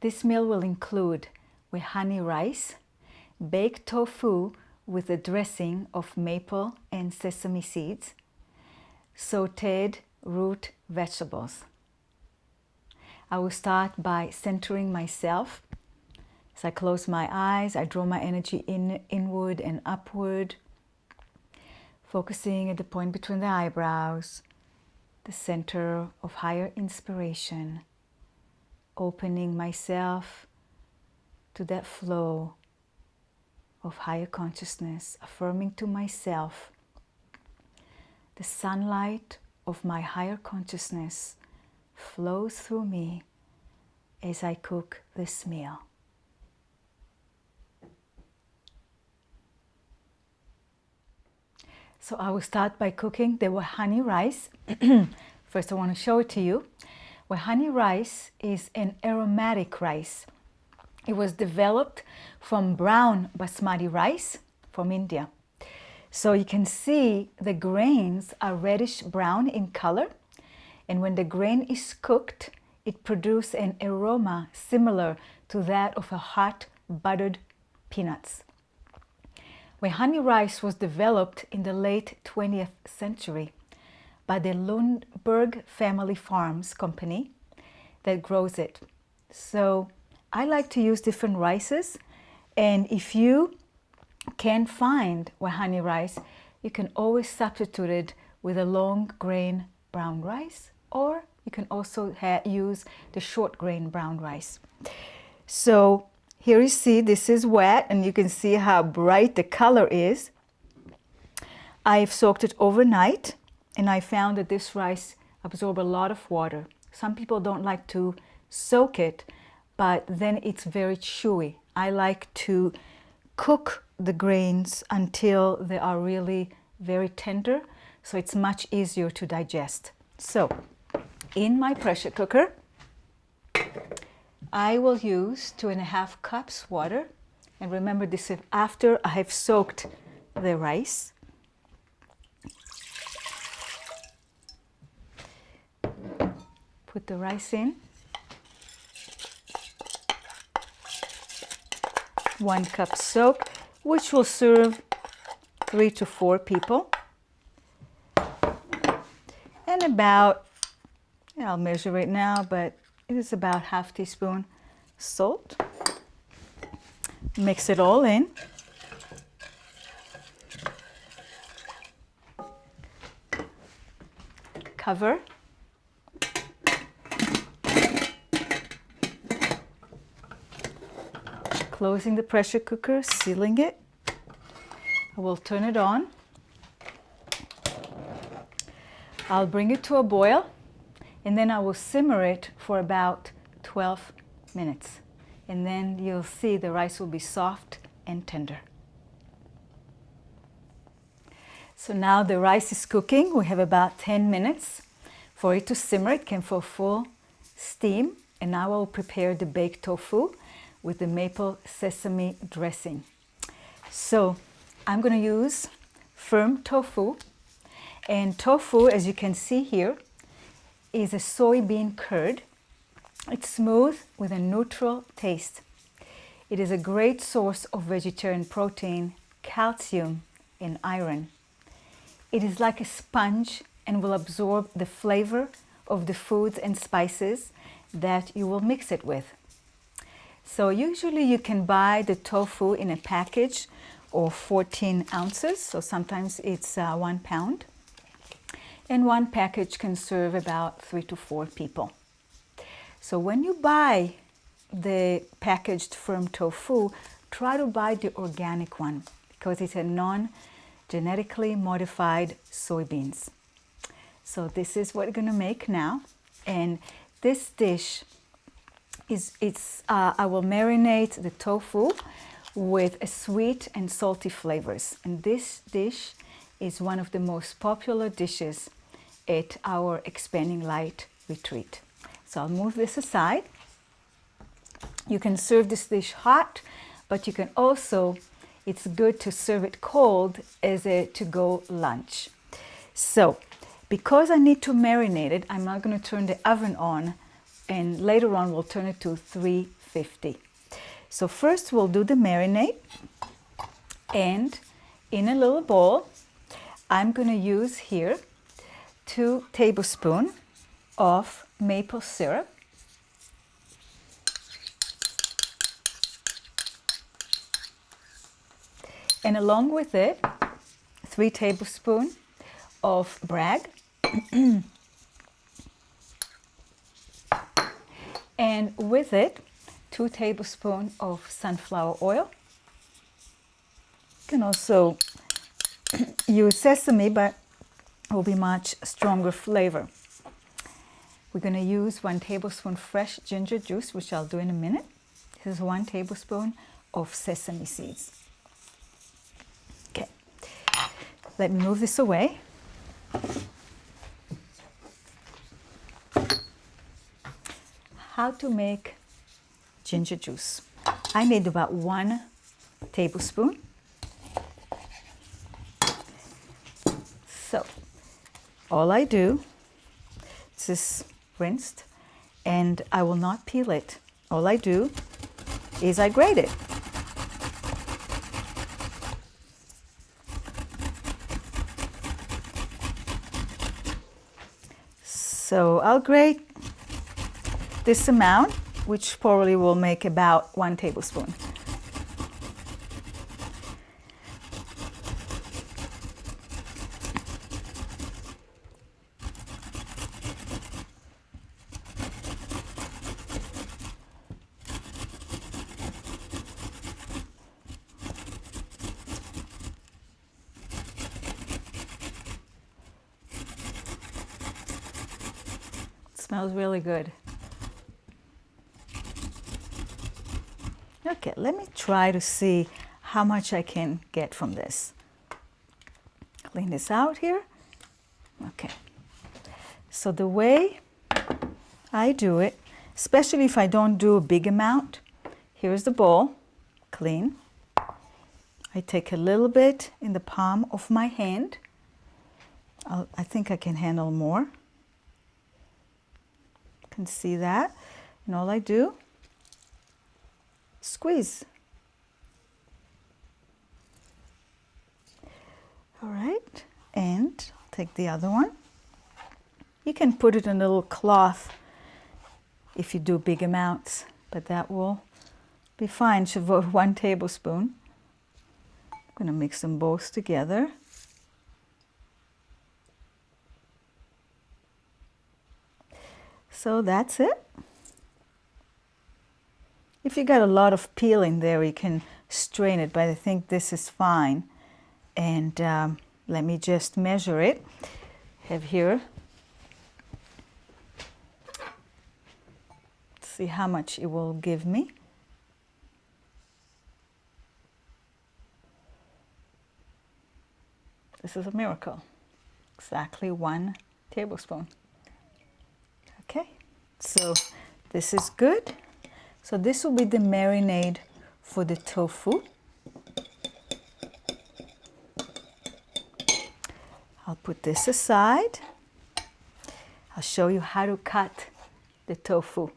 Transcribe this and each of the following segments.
This meal will include Wehani rice, baked tofu with a dressing of maple and sesame seeds, sautéed root vegetables. I will start by centering myself. As I close my eyes, I draw my energy inward and upward, focusing at the point between the eyebrows, the center of higher inspiration, opening myself to that flow of higher consciousness, affirming to myself the sunlight of my higher consciousness flows through me as I cook this meal. So I will start by cooking the Wehani rice. First I want to show it to you. Wehani rice is an aromatic rice. It was developed from brown basmati rice from India. So you can see the grains are reddish brown in color, and when the grain is cooked, it produces an aroma similar to that of a hot buttered peanuts. Wehani rice was developed in the late 20th century by the Lundberg Family Farms Company that grows it. So I like to use different rices, and if you can't find Wehani rice, you can always substitute it with a long grain brown rice, or you can also use the short grain brown rice. So here you see this is wet, and you can see how bright the color is. I've soaked it overnight, and I found that this rice absorbs a lot of water. Some people don't like to soak it, but then it's very chewy. I like to cook the grains until they are really very tender, so it's much easier to digest. So in my pressure cooker, I will use 2.5 cups water, and remember this is after I have soaked the rice. Put the rice in. 1 cup soak, which will serve 3 to 4 people. And about, I'll measure it now, but it is about ½ teaspoon salt. Mix it all in. Cover. Closing the pressure cooker, sealing it. I will turn it on. I'll bring it to a boil, and then I will simmer it for about 12 minutes. And then you'll see the rice will be soft and tender. So now the rice is cooking. We have about 10 minutes for it to simmer. It came for full steam. And now I will prepare the baked tofu with the maple sesame dressing. So I'm going to use firm tofu. And tofu, as you can see here, is a soybean curd. It's smooth with a neutral taste. It is a great source of vegetarian protein, calcium, and iron. It is like a sponge and will absorb the flavor of the foods and spices that you will mix it with. So usually you can buy the tofu in a package of 14 ounces, so sometimes it's 1 pound. And one package can serve about 3 to 4 people. So when you buy the packaged firm tofu, try to buy the organic one because it's a non-genetically modified soybeans. So this is what we're going to make now. And this dish I will marinate the tofu with a sweet and salty flavors. And this dish is one of the most popular dishes at our Expanding Light retreat. So I'll move this aside. You can serve this dish hot, but you can also, it's good to serve it cold as a to-go lunch. So because I need to marinate it, I'm not going to turn the oven on, and later on we'll turn it to 350 150. So first we'll do the marinade, and in a little bowl I'm going to use here 2 tablespoons of maple syrup, and along with it 3 tablespoons of bragg, and with it 2 tablespoons of sunflower oil. You can also use sesame, but it will be much stronger flavor. We're going to use 1 tablespoon fresh ginger juice, which I'll do in a minute. This is 1 tablespoon of sesame seeds. Okay, let me move this away. How to make ginger juice. I made about 1 tablespoon. So all I do is this rinsed, and I will not peel it. All I do is I grate it. So I'll grate this amount, which probably will make about 1 tablespoon. Smells really good. Okay, let me try to see how much I can get from this. Clean this out here. Okay. So the way I do it, especially if I don't do a big amount, here's the bowl, clean. I take a little bit in the palm of my hand. I think I can handle more. Can see that, and all I do, squeeze. All right, and I'll take the other one. You can put it in a little cloth if you do big amounts, but that will be fine. Should about 1 tablespoon. I'm going to mix them both together. So that's it. If you got a lot of peel in there, you can strain it, but I think this is fine. And let me just measure it. I have here, see how much it will give me. This is a miracle. Exactly 1 tablespoon. Okay, so this is good. So this will be the marinade for the tofu. I'll put this aside. I'll show you how to cut the tofu.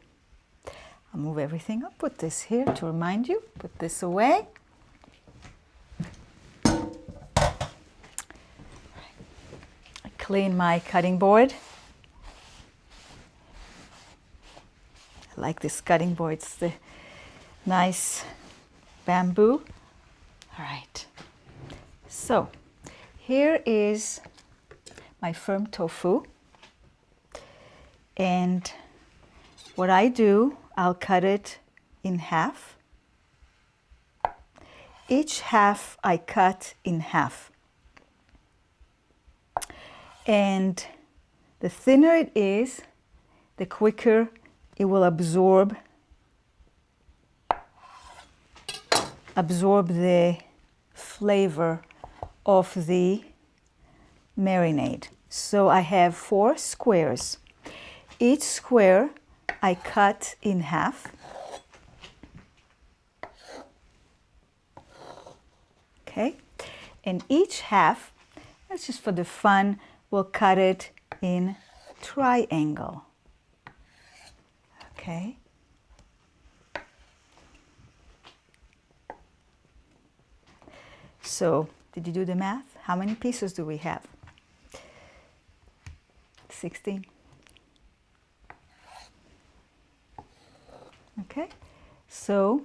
I'll move everything up, put this here to remind you, put this away. I clean my cutting board. I like this cutting board, it's the nice bamboo. All right, so here is my firm tofu, and what I do, I'll cut it in half. Each half I cut in half, and the thinner it is, the quicker it will absorb the flavor of the marinade. So I have 4 squares. Each square I cut in half. Okay, and each half, that's just for the fun, we'll cut it in triangle. Okay. So, did you do the math? How many pieces do we have? 16. Okay, so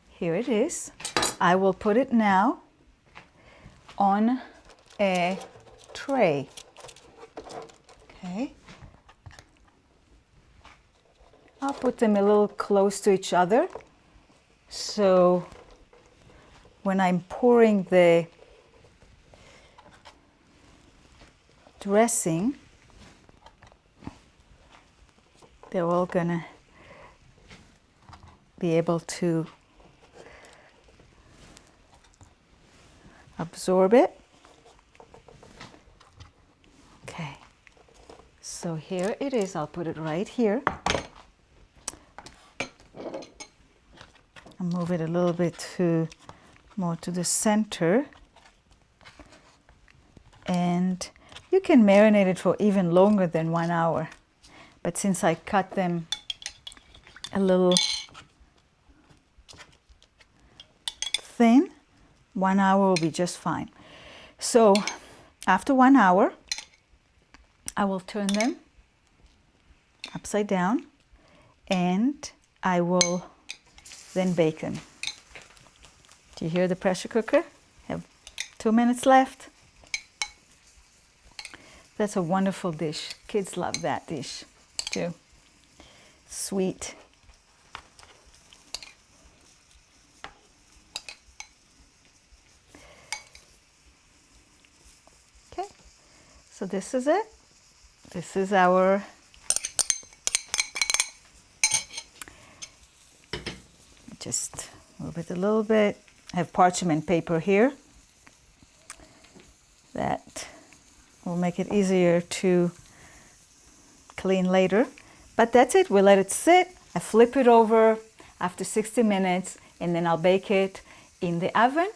here it is. I will put it now on a tray. Okay. I'll put them a little close to each other. So when I'm pouring the dressing, they're all gonna be able to absorb it. Okay, so here it is. I'll put it right here. I'll move it a little bit more to the center. And you can marinate it for even longer than 1 hour. But since I cut them a little thin, 1 hour will be just fine. So after 1 hour, I will turn them upside down and I will then bake them. Do you hear the pressure cooker? Have 2 minutes left. That's a wonderful dish. Kids love that dish too. Sweet. Okay, so this is it. This is our just move it a little bit. I have parchment paper here that will make it easier to clean later. But that's it. We let it sit. I flip it over after 60 minutes and then I'll bake it in the oven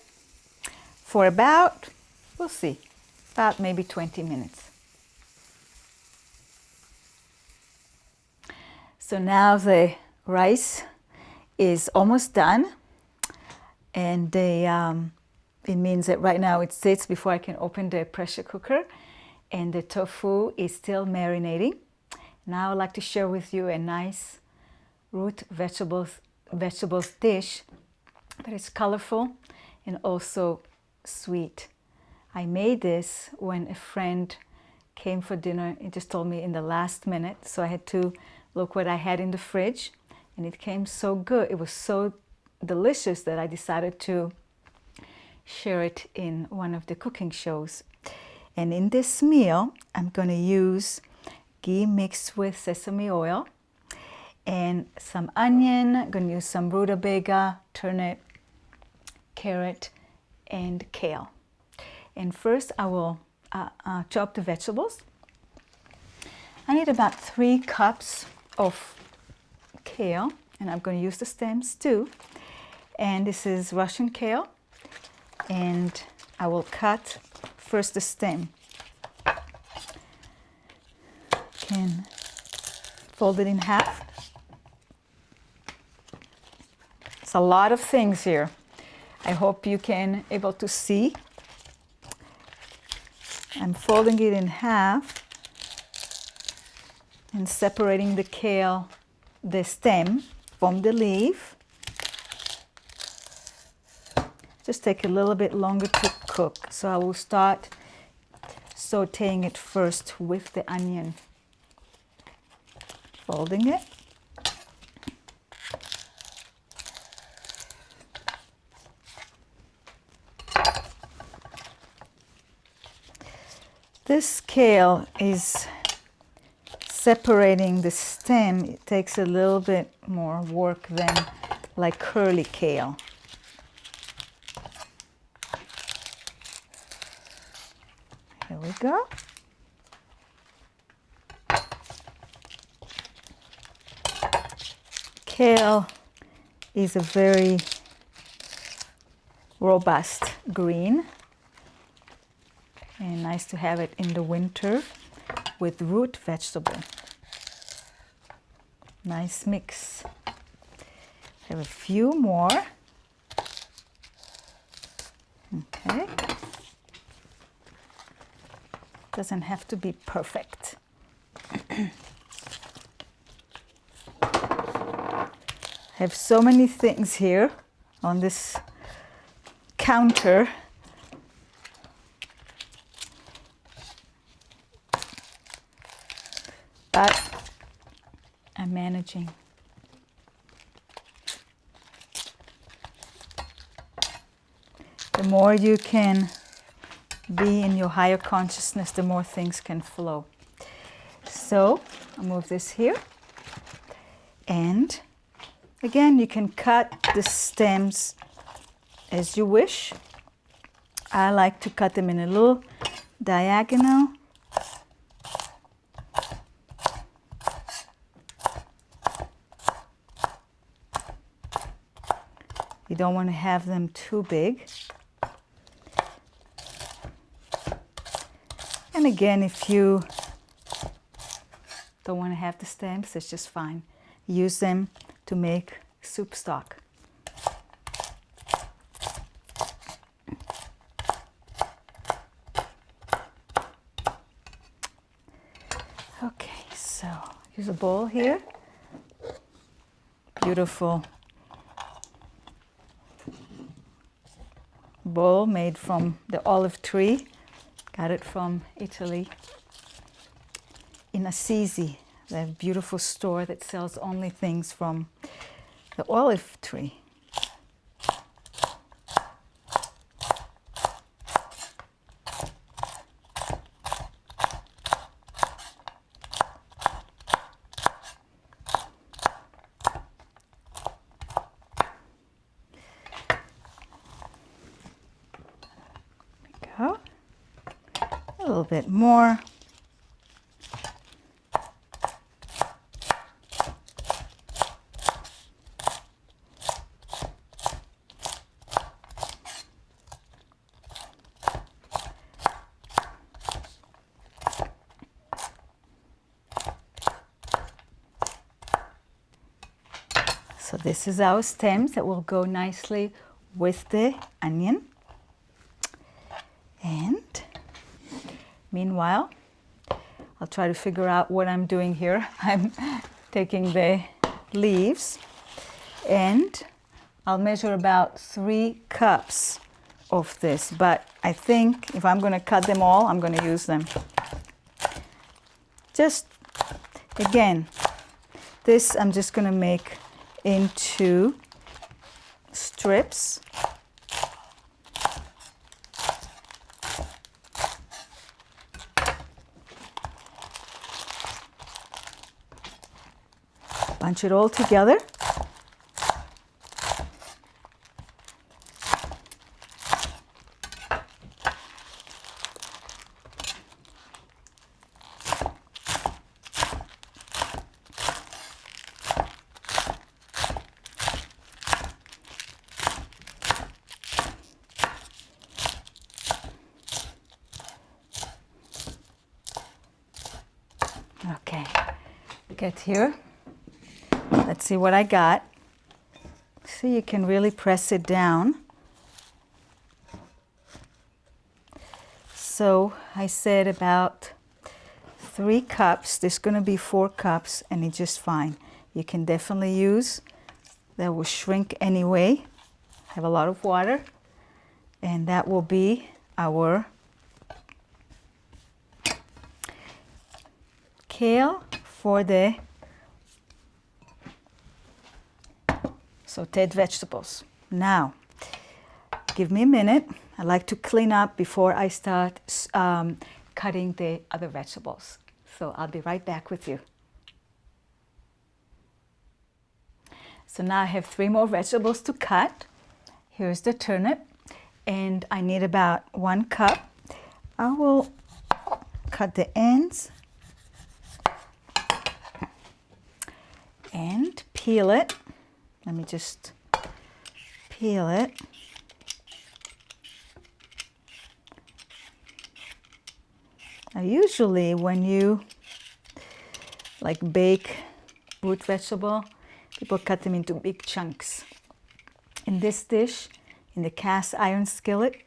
for about, we'll see, about maybe 20 minutes. So now the rice is almost done, and it means that right now it sits before I can open the pressure cooker, and the tofu is still marinating. Now I'd like to share with you a nice root vegetables dish that is colorful and also sweet. I made this when a friend came for dinner. He just told me in the last minute, so I had to look what I had in the fridge. And it came so good. It was so delicious that I decided to share it in one of the cooking shows. And in this meal, I'm going to use ghee mixed with sesame oil and some onion. I'm going to use some rutabaga, turnip, carrot, and kale. And first, I will chop the vegetables. I need about 3 cups of kale, and I'm going to use the stems too. And this is Russian kale, and I will cut first the stem. Can fold it in half. It's a lot of things here. I hope you can able to see. I'm folding it in half and separating the kale, the stem from the leaf. Just take a little bit longer to cook. So I will start sauteing it first with the onion. Folding it. This kale is separating the stem. It takes a little bit more work than like curly kale. Here we go. Kale is a very robust green, and nice to have it in the winter with root vegetable. Nice mix. I have a few more. Okay. Doesn't have to be perfect. I have so many things here on this counter. But I'm managing. The more you can be in your higher consciousness, the more things can flow. So I'll move this here. And again, you can cut the stems as you wish. I like to cut them in a little diagonal. You don't want to have them too big. And again, if you don't want to have the stems, it's just fine. Use them to make soup stock. Okay, so here's a bowl here. Beautiful bowl made from the olive tree. Got it from Italy. In Assisi, the beautiful store that sells only things from the olive tree. Go. A little bit more. So this is our stems that will go nicely with the onion. And meanwhile, I'll try to figure out what I'm doing here. I'm taking the leaves and I'll measure about 3 cups of this. But I think if I'm going to cut them all, I'm going to use them. Just, again, this I'm just going to make into strips. Bunch it all together. Okay, get here. Let's see what I got. See, you can really press it down. So I said about 3 cups. There's going to be 4 cups, and it's just fine. You can definitely use. That will shrink anyway. Have a lot of water, and that will be our kale for the sautéed vegetables. Now, give me a minute. I like to clean up before I start cutting the other vegetables. So I'll be right back with you. So now I have 3 more vegetables to cut. Here's the turnip, and I need about 1 cup. I will cut the ends and peel it. Let me just peel it. Now usually when you like bake root vegetable, people cut them into big chunks. In this dish, in the cast iron skillet,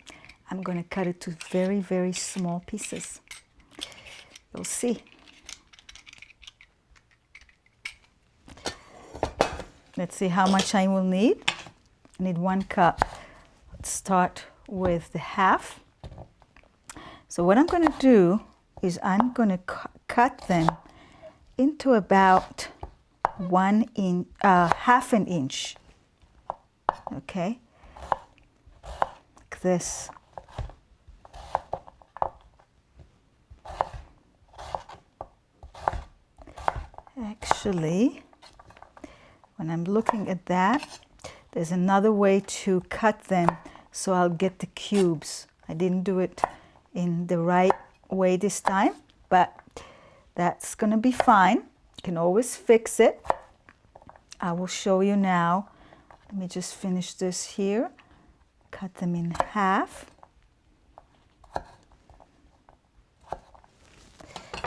I'm going to cut it to very, very small pieces. You'll see. Let's see how much I will need. I need 1 cup. Let's start with the half. So what I'm going to do is I'm going to cut them into about 1 inch, half an inch. Okay, like this. Actually, when I'm looking at that, there's another way to cut them so I'll get the cubes. I didn't do it in the right way this time, but that's gonna be fine. You can always fix it. I will show you now. Let me just finish this here. Cut them in half.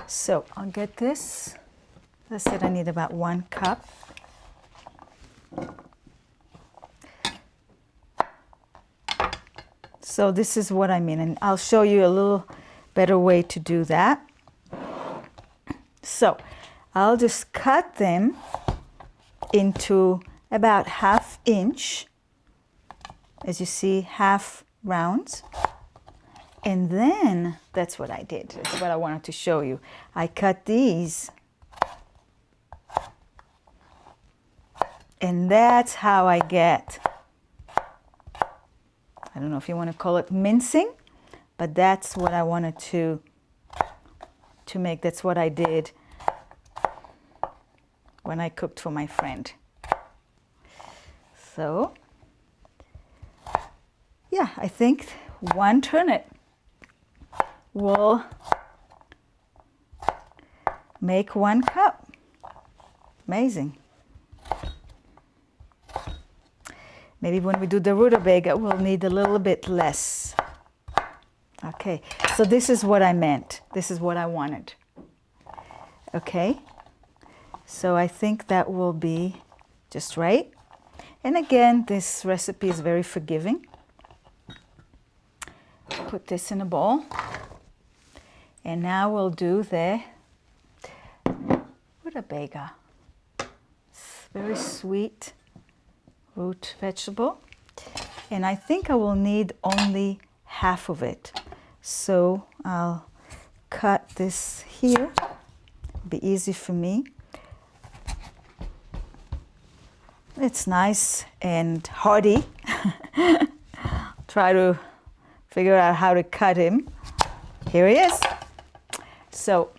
So I'll get this. As I said, I need about 1 cup. So this is what I mean, and I'll show you a little better way to do that. So I'll just cut them into about ½ inch, as you see, half rounds. And then that's what I did. That's what I wanted to show you. I cut these, and that's how I get, I don't know if you want to call it mincing, but that's what I wanted to make. That's what I did when I cooked for my friend. So, yeah, I think 1 turnip will make 1 cup. Amazing. Maybe when we do the rutabaga, we'll need a little bit less. Okay, so this is what I meant. This is what I wanted. Okay, so I think that will be just right. And again, this recipe is very forgiving. Put this in a bowl. And now we'll do the rutabaga. It's very sweet root vegetable. And I think I will need only half of it. So I'll cut this here. Be easy for me. It's nice and hearty. Try to figure out how to cut him. Here he is. So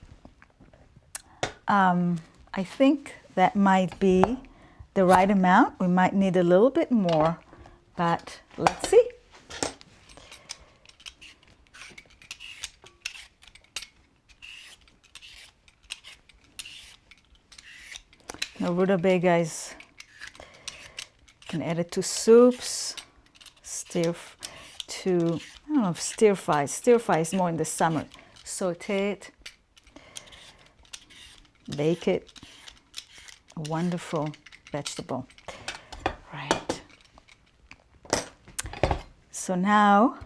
I think that might be the right amount. We might need a little bit more, but let's see. Now rutabaga is, you can add it to soups, I don't know if stir fry. Stir fry is more in the summer. Saute it, bake it. A wonderful vegetable. Right. So now,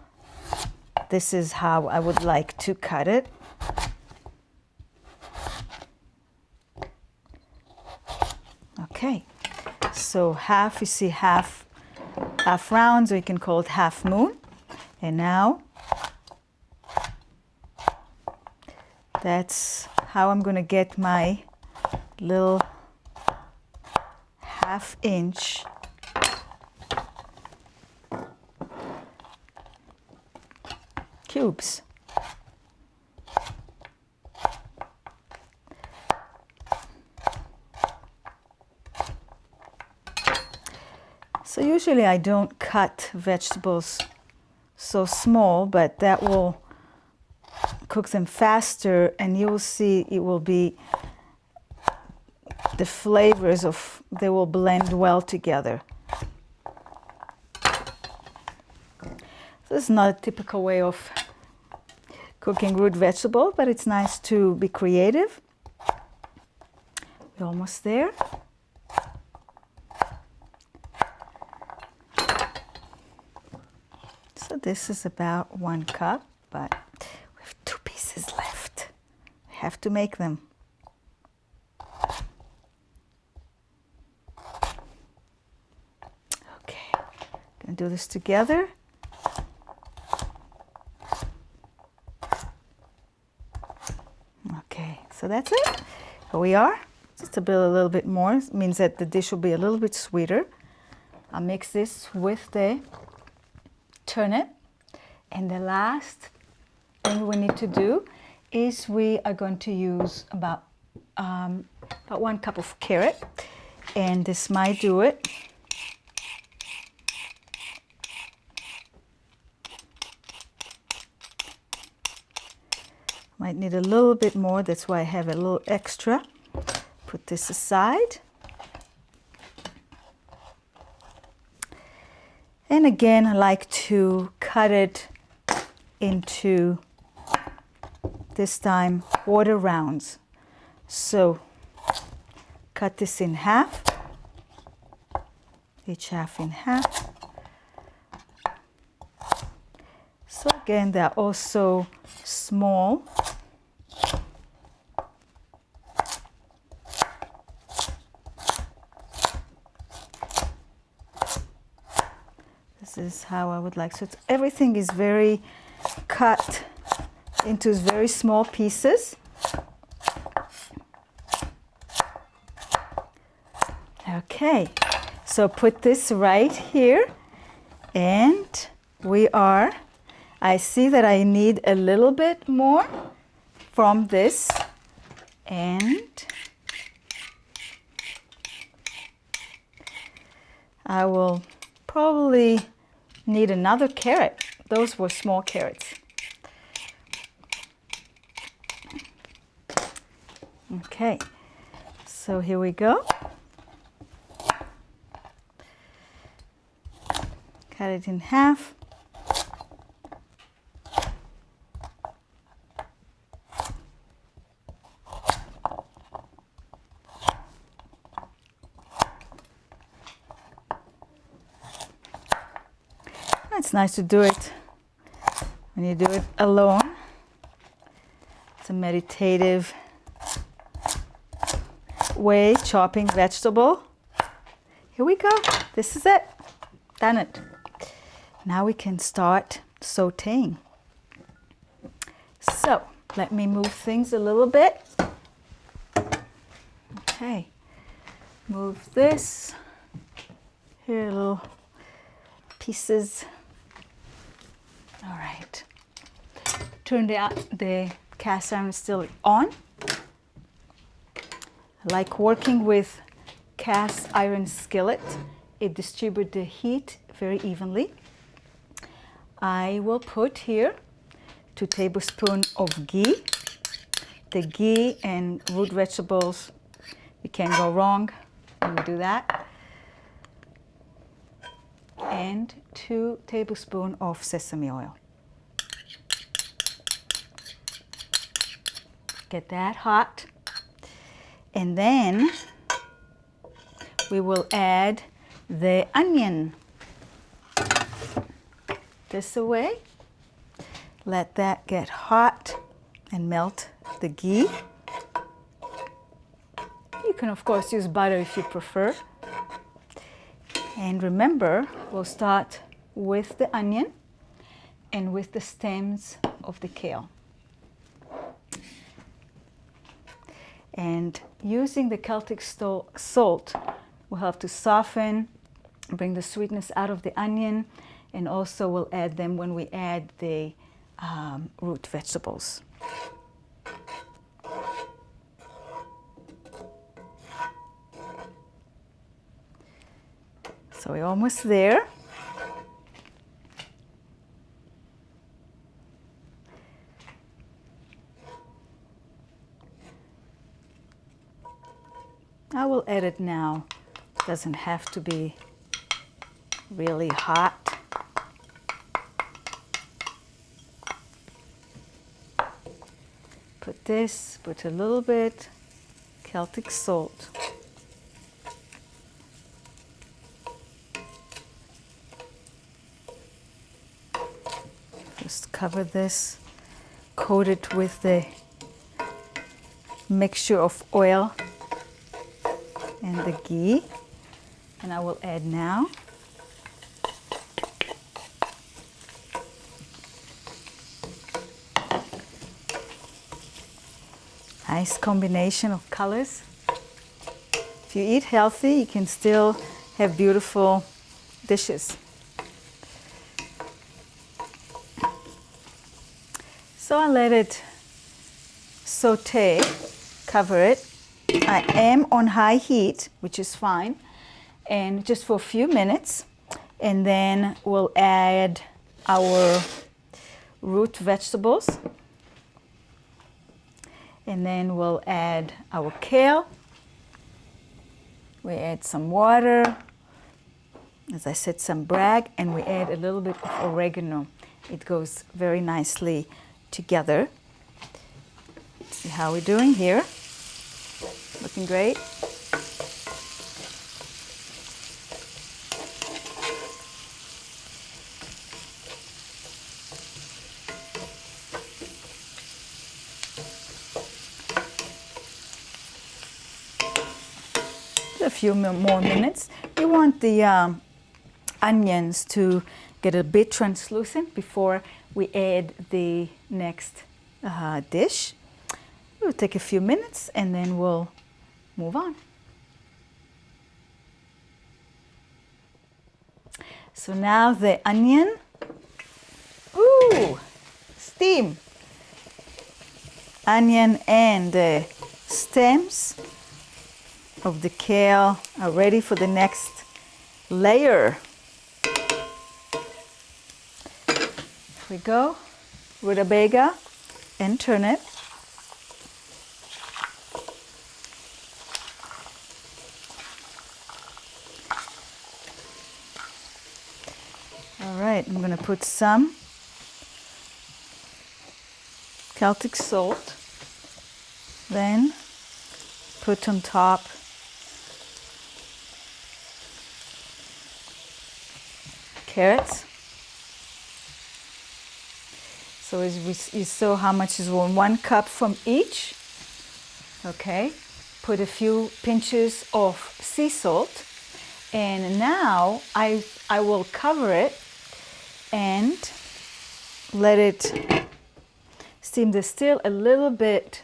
this is how I would like to cut it. Okay. So half, you see half rounds, or you can call it half moon. And now, that's how I'm going to get my little ½ inch cubes. So usually I don't cut vegetables so small, but that will cook them faster, and you will see it will be, the flavors of, they will blend well together. This is not a typical way of cooking root vegetable, but it's nice to be creative. We're almost there. So this is about 1 cup, but we have 2 pieces left. I have to make them. Okay, gonna do this together. Okay, so that's it. Here we are. Just a little bit more. It means that the dish will be a little bit sweeter. I'll mix this with the turnip. And the last thing we need to do is we are going to use about 1 cup of carrot. And this might do it. Might need a little bit more, that's why I have a little extra. Put this aside. And again, I like to cut it into, this time, quarter rounds. So, cut this in half, each half in half. So again, they're also small. This is how I would like. So everything is very cut into very small pieces. Okay, so put this right here, and I see that I need a little bit more from this, and I will probably need another carrot. Those were small carrots. Okay, so here we go. Cut it in half. It's nice to do it when you do it alone. It's a meditative way, chopping vegetable. Here we go. This is it. Done it. Now we can start sauteing. So let me move things a little bit. Okay. Move this. Here, little pieces. All right. Turn the cast iron still on. I like working with cast iron skillet. It distributes the heat very evenly. I will put here 2 tablespoons of ghee. The ghee and root vegetables, you can't go wrong when you do that. And 2 tablespoons of sesame oil. Get that hot. And then we will add the onion. This away. Let that get hot and melt the ghee. You can of course use butter if you prefer. And remember, we'll start with the onion and with the stems of the kale. And using the Celtic salt, we'll have to soften, bring the sweetness out of the onion, and also we'll add them when we add the root vegetables. So we're almost there. I will add it now. Doesn't have to be really hot. Put a little bit Celtic salt. cover this, coat it with the mixture of oil and the ghee. And I will add now nice combination of colors. If you eat healthy, you can still have beautiful dishes. So I let it saute, cover it. I am on high heat, which is fine, and just for a few minutes. And then we'll add our root vegetables. And then we'll add our kale. We add some water, as I said, some brag, and we add a little bit of oregano. It goes very nicely together. See how we're doing here? Looking great. A few more minutes. You want the onions to get a bit translucent before we add the next dish. We'll take a few minutes and then we'll move on. So now the onion, ooh, steam. Onion and the stems of the kale are ready for the next layer. Here we go, rutabaga and turnip. All right, I'm gonna put some Celtic salt, then put on top carrots. So as you saw how much is 1 cup from each. Okay, put a few pinches of sea salt, and now I will cover it and let it steam. There's still a little bit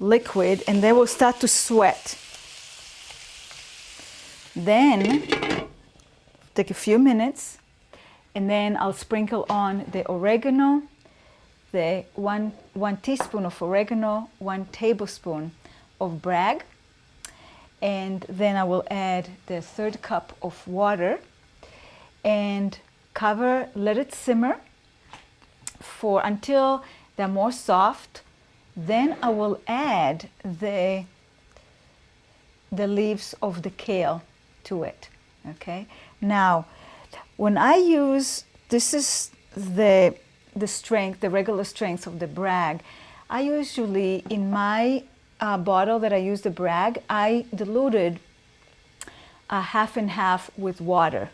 liquid, and they will start to sweat. Then take a few minutes, and then I'll sprinkle on the oregano, the one teaspoon of oregano, 1 tablespoon of brag, and then I will add the 1/3 cup of water and cover, let it simmer for until they're more soft. Then I will add the leaves of the kale to it. Okay, now when I use, this is the strength, the regular strength of the brag. I usually, in my bottle that I use the brag, I diluted half and half with water.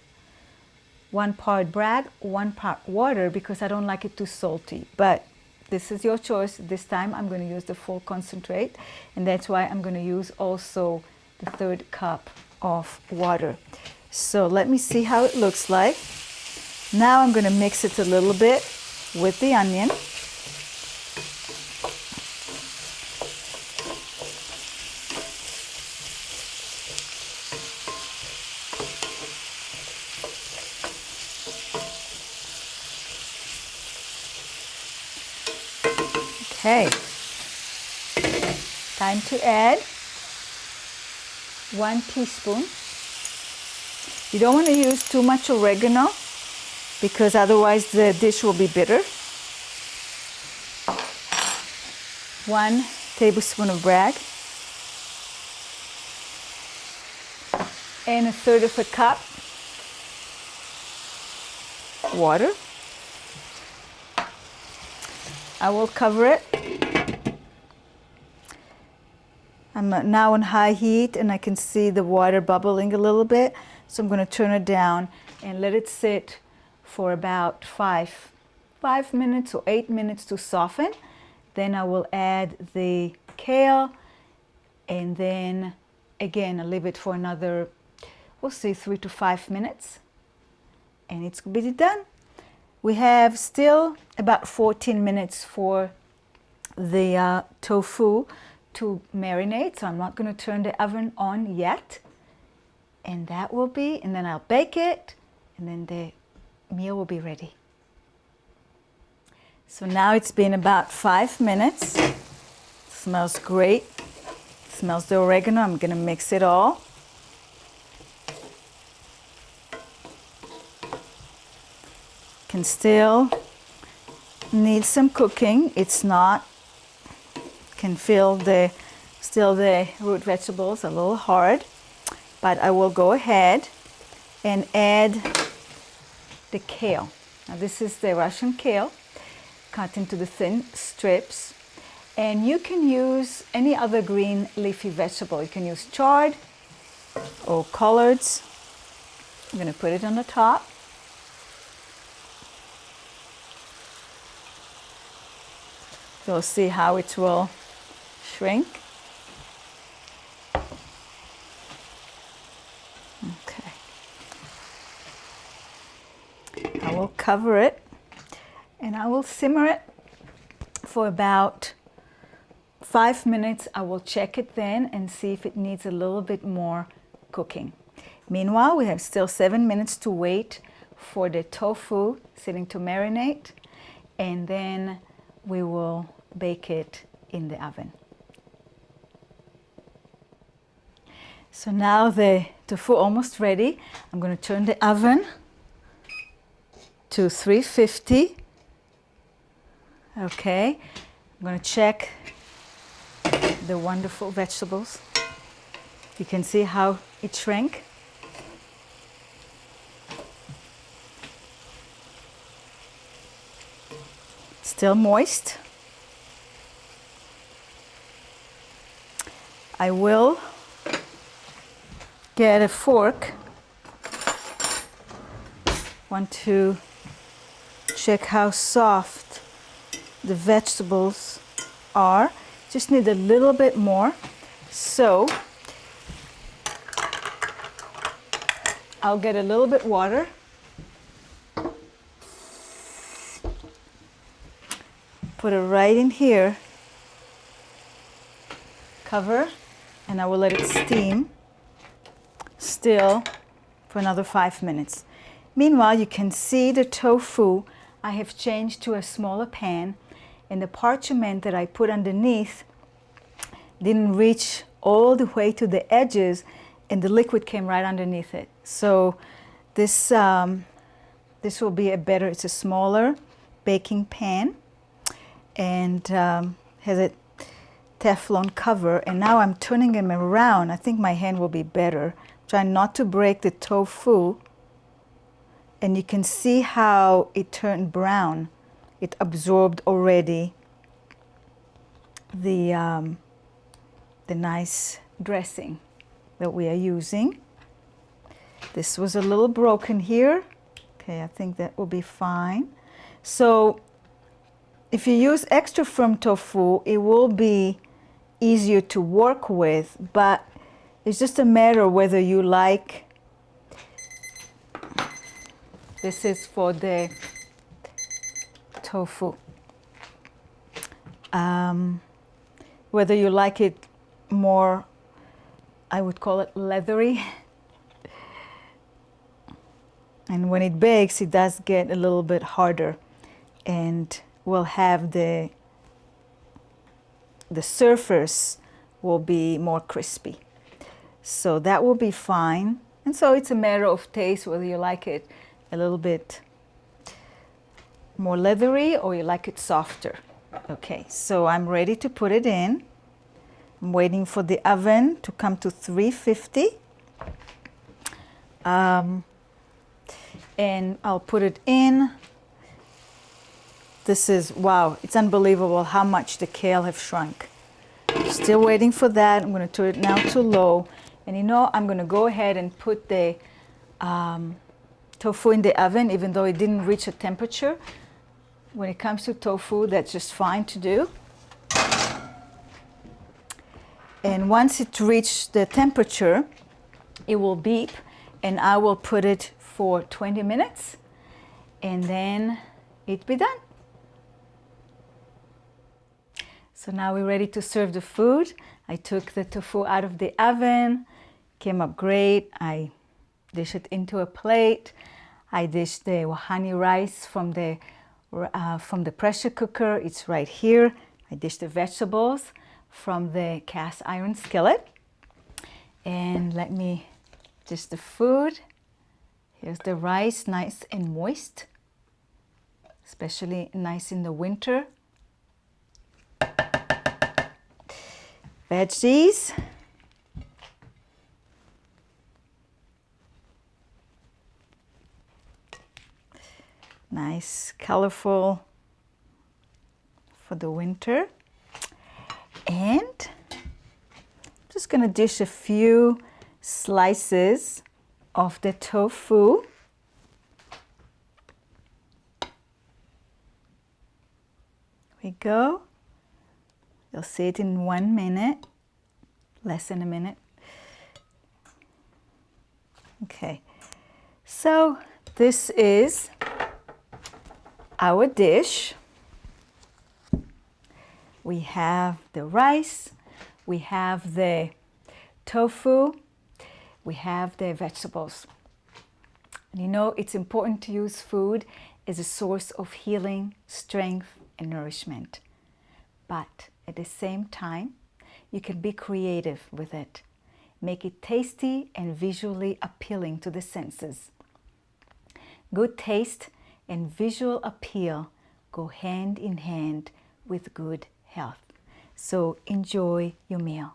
1 part brag, 1 part water, because I don't like it too salty. But this is your choice. This time I'm going to use the full concentrate, and that's why I'm going to use also the 1/3 cup of water. So let me see how it looks like. Now I'm going to mix it a little bit with the onion. Okay, time to add 1 teaspoon. You don't want to use too much oregano because otherwise the dish will be bitter. 1 tablespoon of brag and 1/3 cup water. I will cover it. I'm now on high heat and I can see the water bubbling a little bit. So I'm going to turn it down and let it sit for about 5 minutes or 8 minutes to soften. Then I will add the kale, and then again I'll leave it for another, we'll see, 3 to 5 minutes, and it's busy done. We have still about 14 minutes for the tofu to marinate, so I'm not going to turn the oven on yet. And that will be, and then I'll bake it, and then the meal will be ready. So now it's been about 5 minutes. Smells great. Smells the oregano. I'm going to mix it all. Can still need some cooking. It's not, can feel still the root vegetables a little hard, but I will go ahead and add the kale. Now this is the Russian kale, cut into the thin strips, and you can use any other green leafy vegetable. You can use chard or collards. I'm going to put it on the top. You'll see how it will shrink. Okay. I will cover it and I will simmer it for about 5 minutes. I will check it then and see if it needs a little bit more cooking. Meanwhile, we have still 7 minutes to wait for the tofu sitting to marinate, and then we will bake it in the oven. So now the tofu almost ready. I'm going to turn the oven to 350. Okay, I'm going to check the wonderful vegetables. You can see how it shrank. Still moist. I will get a fork. Want to check how soft the vegetables are. Just need a little bit more. So I'll get a little bit water. Put it right in here. Cover, and I will let it steam still for another 5 minutes. Meanwhile, you can see the tofu I have changed to a smaller pan, and the parchment that I put underneath didn't reach all the way to the edges, and the liquid came right underneath it. So this will be a better, it's a smaller baking pan, and has a Teflon cover, and now I'm turning them around. I think my hand will be better. Try not to break the tofu, and you can see how it turned brown. It absorbed already the nice dressing that we are using. This was a little broken here. Okay, I think that will be fine. So if you use extra firm tofu, it will be easier to work with, but it's just a matter of whether you like, this is for the tofu, whether you like it more, I would call it leathery, and when it bakes it does get a little bit harder, and will have the surface will be more crispy. So that will be fine. And so it's a matter of taste, whether you like it a little bit more leathery or you like it softer. Okay, so I'm ready to put it in. I'm waiting for the oven to come to 350. And I'll put it in. This is, wow, it's unbelievable how much the kale have shrunk. Still waiting for that. I'm going to turn it now to low. And you know, I'm going to go ahead and put the tofu in the oven, even though it didn't reach a temperature. When it comes to tofu, that's just fine to do. And once it reaches the temperature, it will beep, and I will put it for 20 minutes, and then it'll be done. So now we're ready to serve the food. I took the tofu out of the oven, came up great. I dish it into a plate. I dish the Wehani rice from the pressure cooker. It's right here. I dish the vegetables from the cast iron skillet. And let me dish the food. Here's the rice, nice and moist, especially nice in the winter. Veggies. Nice, colorful for the winter. And I'm just going to dish a few slices of the tofu. Here we go. You'll see it in 1 minute, less than a minute. Okay, so this is our dish. We have the rice, we have the tofu, we have the vegetables. And you know, it's important to use food as a source of healing, strength, and nourishment. But at the same time, you can be creative with it. Make it tasty and visually appealing to the senses. Good taste and visual appeal go hand in hand with good health. So enjoy your meal.